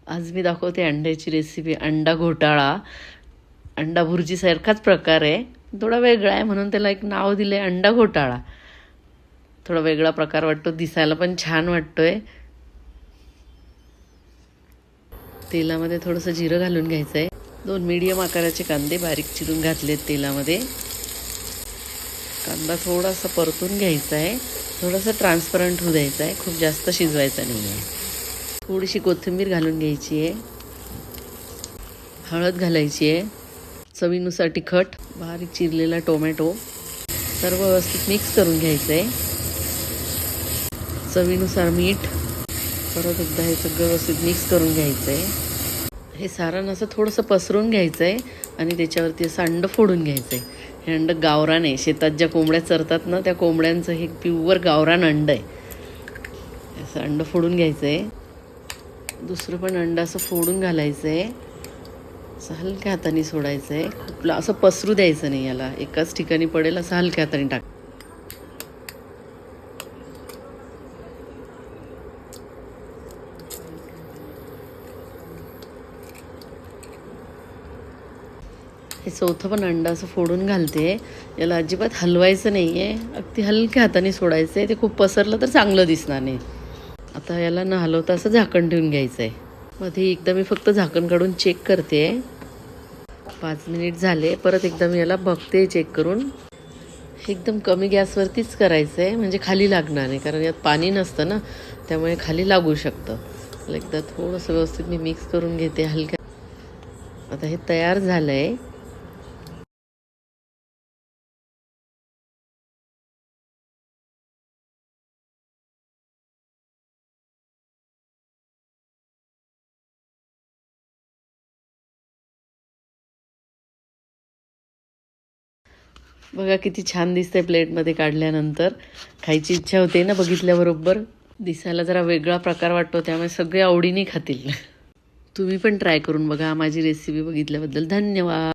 आज मी दाखवते अंड्याची रेसिपी. अंडा घोटाळा. अंडा भुर्जीसारखाच प्रकार आहे, थोडा वेगळा आहे म्हणून त्याला एक नाव दिलं आहे अंडा घोटाळा. थोडा वेगळा प्रकार वाटतो, दिसायला पण छान वाटतोय. तेलामध्ये थोडंसं जिरं घालून घ्यायचं आहे. 2 मीडियम आकाराचे कांदे बारीक चिरून घातलेत तेलामध्ये. कांदा थोडासा परतून घ्यायचा आहे, थोडासा ट्रान्सपरंट होऊ द्यायचा आहे, खूप जास्त शिजवायचा नाही आहे. थोडीशी कोथिंबीर घालून घ्यायची आहे, हळद घालायची आहे, चवीनुसार तिखट, बारीक चिरलेला टोमॅटो, सर्व व्यवस्थित मिक्स करून घ्यायचं आहे. चवीनुसार मीठ, परत एकदा हे सगळं व्यवस्थित मिक्स करून घ्यायचं आहे. हे सारण असं थोडंसं पसरून घ्यायचं आहे आणि त्याच्यावरती असं अंडं फोडून घ्यायचं आहे. हे अंडं गावरान आहे, शेतात ज्या कोंबड्या चरतात ना त्या कोंबड्यांचं हे प्युअर गावरान अंडं आहे. असं अंडं फोडून घ्यायचं आहे. दुसरं पण अंडं असं फोडून घालायचं आहे. असं हलक्या हाताने सोडायचं आहे, खूप असं पसरू द्यायचं नाही, याला एकाच ठिकाणी पडेल असं हलक्या हाताने टाक. हे चौथं पण अंडं असं फोडून घालते. याला अजिबात हलवायचं नाही आहे, अगदी हलक्या हाताने सोडायचं आहे. ते खूप पसरलं तर चांगलं दिसणार नाही. आता याला न हलवता असं झाकण ठेवून घ्यायचं आहे. मध्ये एकदा मी फक्त झाकण काढून चेक करते. 5 मिनिट झाले, परत एकदा मी याला बघते चेक करून. एकदम कमी गॅसवरतीच करायचं आहे म्हणजे खाली लागणार नाही, कारण यात पाणी नसतं ना, त्यामुळे खाली लागू शकतं. एकदा थोडंसं व्यवस्थित मी मिक्स करून घेते हलक्या. आता हे तयार झालं आहे. बघा किती छान दिसतंय प्लेटमध्ये काढल्यानंतर. खायची इच्छा होते ना बघितल्याबरोबर. दिसायला जरा वेगळा प्रकार वाटतो, त्यामुळे सगळे आवडीने खातील. तुम्ही पण ट्राय करून बघा. माझी रेसिपी बघितल्याबद्दल धन्यवाद.